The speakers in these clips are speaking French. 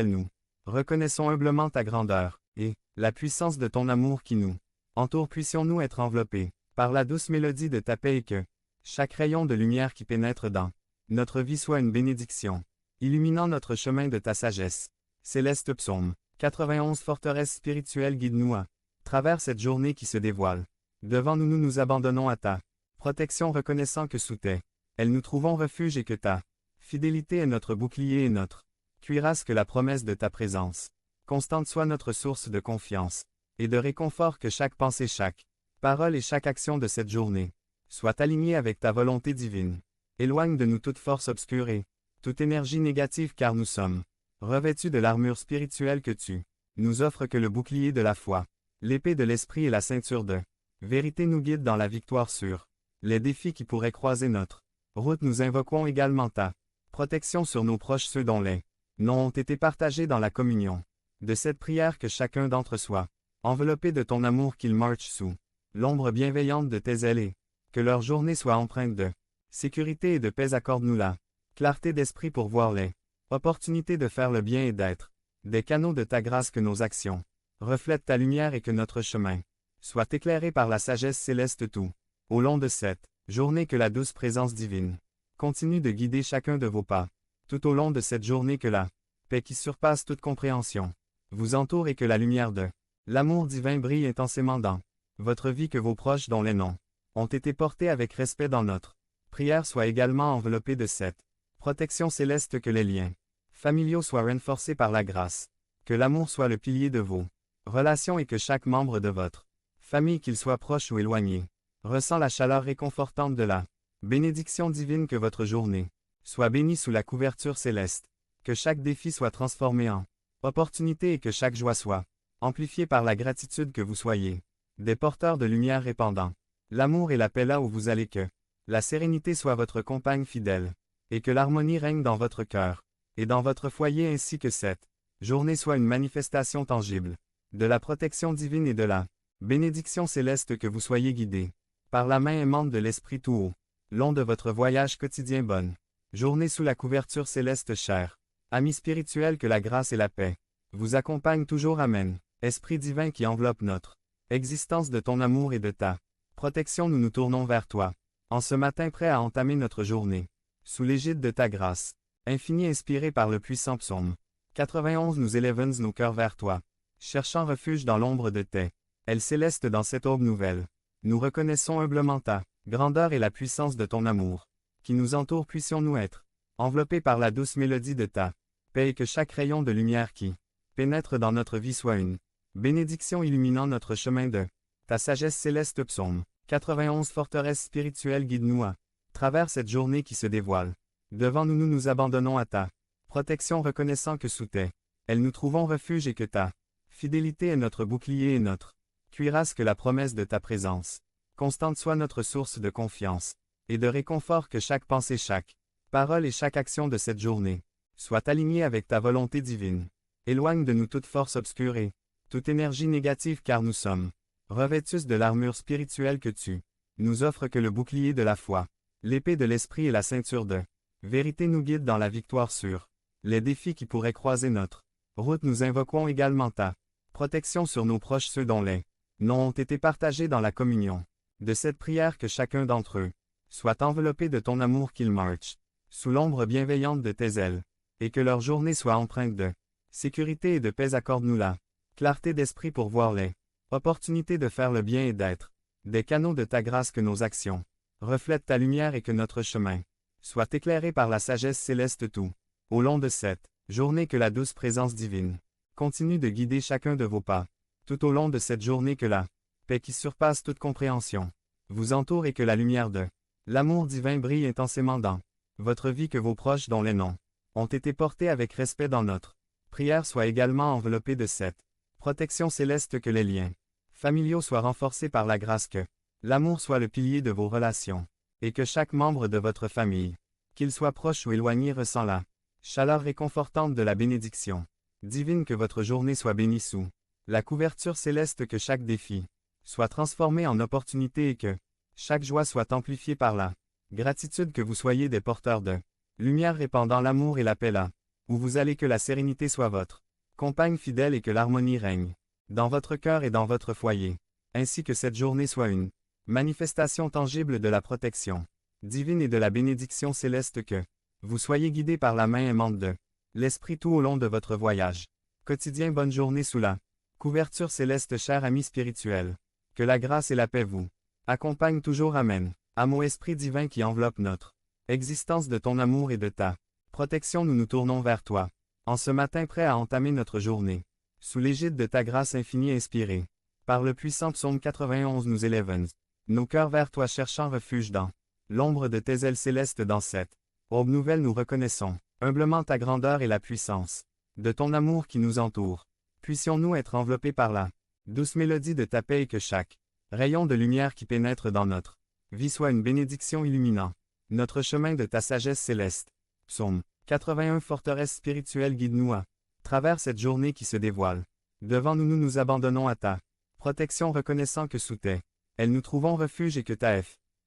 nous reconnaissons humblement ta grandeur, et la puissance de ton amour qui nous entoure. Puissions-nous être enveloppés par la douce mélodie de ta paix et que chaque rayon de lumière qui pénètre dans notre vie soit une bénédiction, illuminant notre chemin de ta sagesse. Céleste psaume 91. Forteresse spirituelle, guide-nous à travers cette journée qui se dévoile. Devant nous, nous nous abandonnons à ta protection, reconnaissant que sous tes ailes nous trouvons refuge et que ta fidélité est notre bouclier et notre cuirasse, que la promesse de ta présence constante soit notre source de confiance et de réconfort, que chaque pensée, chaque parole et chaque action de cette journée soit alignée avec ta volonté divine. Éloigne de nous toute force obscure et toute énergie négative, car nous sommes revêtus de l'armure spirituelle que tu nous offres, que le bouclier de la foi, l'épée de l'esprit et la ceinture de vérité nous guident dans la victoire sur les défis qui pourraient croiser notre route. Nous invoquons également ta protection sur nos proches, ceux dont les noms ont été partagés dans la communion de cette prière, que chacun d'entre eux soit enveloppé de ton amour, qu'ils marchent sous l'ombre bienveillante de tes ailes et que leur journée soit empreinte de sécurité et de paix. Accorde-nous la clarté d'esprit pour voir les opportunités de faire le bien et d'être des canaux de ta grâce, que nos actions reflètent ta lumière et que notre chemin soit éclairé par la sagesse céleste tout au long de cette journée. Que la douce présence divine continue de guider chacun de vos pas tout au long de cette journée, que la paix qui surpasse toute compréhension vous entoure et que la lumière de l'amour divin brille intensément dans votre vie, que vos proches dont les noms ont été portés avec respect dans notre prière soient également enveloppés de cette protection céleste, que les liens familiaux soient renforcés par la grâce, que l'amour soit le pilier de vos relations et que chaque membre de votre famille, qu'il soit proche ou éloigné, ressent la chaleur réconfortante de la bénédiction divine. Que votre journée soit bénie sous la couverture céleste, que chaque défi soit transformé en opportunité et que chaque joie soit amplifiée par la gratitude, que vous soyez des porteurs de lumière répandant l'amour et la paix là où vous allez, que la sérénité soit votre compagne fidèle, et que l'harmonie règne dans votre cœur et dans votre foyer, ainsi que cette journée soit une manifestation tangible de la protection divine et de la bénédiction céleste, que vous soyez guidés par la main aimante de l'Esprit tout au long de votre voyage quotidien. Bonne journée sous la couverture céleste, chers amis spirituels, que la grâce et la paix vous accompagnent toujours. Amen. Esprit divin qui enveloppe notre existence de ton amour et de ta protection, nous nous tournons vers toi en ce matin, prêts à entamer notre journée sous l'égide de ta grâce infinie. Inspiré par le puissant psaume 91, nous élevons nos cœurs vers toi, cherchant refuge dans l'ombre de tes ailes célestes. Dans cette aube nouvelle, nous reconnaissons humblement ta grandeur et la puissance de ton amour qui nous entoure. Puissions-nous être enveloppés par la douce mélodie de ta paix et que chaque rayon de lumière qui pénètre dans notre vie soit une bénédiction, illuminant notre chemin de ta sagesse céleste. Psaume 91. Forteresse spirituelle, guide-nous à travers cette journée qui se dévoile. Devant nous, nous nous abandonnons à ta protection, reconnaissant que sous tes ailes nous trouvons refuge et que ta fidélité est notre bouclier et notre cuirasse. Que la promesse de ta présence constante soit notre source de confiance et de réconfort, que chaque pensée, chaque parole et chaque action de cette journée soit alignée avec ta volonté divine. Éloigne de nous toute force obscure et toute énergie négative, car nous sommes revêtus de l'armure spirituelle que tu nous offres, que le bouclier de la foi, l'épée de l'esprit et la ceinture de vérité nous guident dans la victoire sur les défis qui pourraient croiser notre route. Nous invoquons également ta protection sur nos proches, ceux dont les noms ont été partagés dans la communion de cette prière, que chacun d'entre eux soit enveloppé de ton amour, qu'ils marchent sous l'ombre bienveillante de tes ailes, et que leur journée soit empreinte de sécurité et de paix. Accorde-nous la clarté d'esprit pour voir les opportunités de faire le bien et d'être des canaux de ta grâce, que nos actions reflètent ta lumière et que notre chemin soit éclairé par la sagesse céleste tout au long de cette journée. Que la douce présence divine continue de guider chacun de vos pas tout au long de cette journée. Que la paix qui surpasse toute compréhension vous entoure et que la lumière de l'amour divin brille intensément dans votre vie. Que vos proches dont les noms ont été portés avec respect dans notre prière soient également enveloppés de cette protection céleste. Que les liens familiaux soient renforcés par la grâce, que l'amour soit le pilier de vos relations, et que chaque membre de votre famille, qu'il soit proche ou éloigné, ressent la chaleur réconfortante de la bénédiction divine. Que votre journée soit bénie sous la couverture céleste, que chaque défi soit transformé en opportunité et que chaque joie soit amplifiée par la gratitude. Que vous soyez des porteurs de lumière répandant l'amour et la paix là Où vous allez que la sérénité soit votre compagne fidèle et que l'harmonie règne dans votre cœur et dans votre foyer. Ainsi que cette journée soit une manifestation tangible de la protection divine et de la bénédiction céleste que vous soyez guidés par la main aimante de l'Esprit tout au long de votre voyage quotidien. Bonne journée sous la couverture céleste, cher ami spirituel. Que la grâce et la paix vous accompagnent toujours. Amen. Amour Esprit divin qui enveloppe notre existence de ton amour et de ta protection, nous nous tournons vers toi. En ce matin prêt à entamer notre journée, sous l'égide de ta grâce infinie inspirée, par le puissant psaume 91 nous élèvons nos cœurs vers toi, cherchant refuge dans l'ombre de tes ailes célestes. Dans cette aube nouvelle nous reconnaissons humblement ta grandeur et la puissance de ton amour qui nous entoure. Puissions-nous être enveloppés par la douce mélodie de ta paix et que chaque rayon de lumière qui pénètre dans notre vie soit une bénédiction illuminant notre chemin de ta sagesse céleste. Psaume 81. Forteresse spirituelle, guide-nous à travers cette journée qui se dévoile. Devant nous, nous nous abandonnons à ta protection, reconnaissant que sous tes ailes nous trouvons refuge et que ta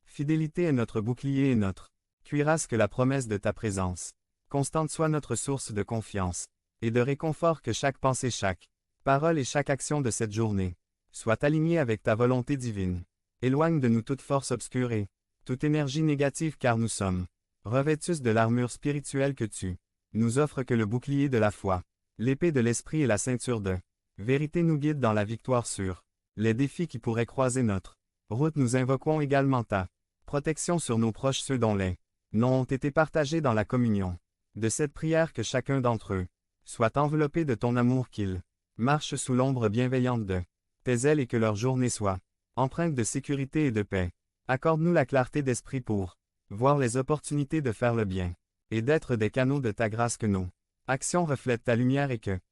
fidélité est notre bouclier et notre cuirasse. Que la promesse de ta présence constante soit notre source de confiance et de réconfort. Que chaque pensée, chaque parole et chaque action de cette journée soit alignée avec ta volonté divine. Éloigne de nous toute force obscure et toute énergie négative, car nous sommes revêtus de l'armure spirituelle que tu nous offres. Que le bouclier de la foi, l'épée de l'esprit et la ceinture de vérité nous guident dans la victoire sur les défis qui pourraient croiser notre route. Nous invoquons également ta protection sur nos proches, ceux dont les noms ont été partagés dans la communion de cette prière. Que chacun d'entre eux soit enveloppé de ton amour, qu'ils marchent sous l'ombre bienveillante de tes ailes et que leur journée soit empreinte de sécurité et de paix. Accorde-nous la clarté d'esprit pour voir les opportunités de faire le bien et d'être des canaux de ta grâce. Que nos actions reflètent ta lumière et que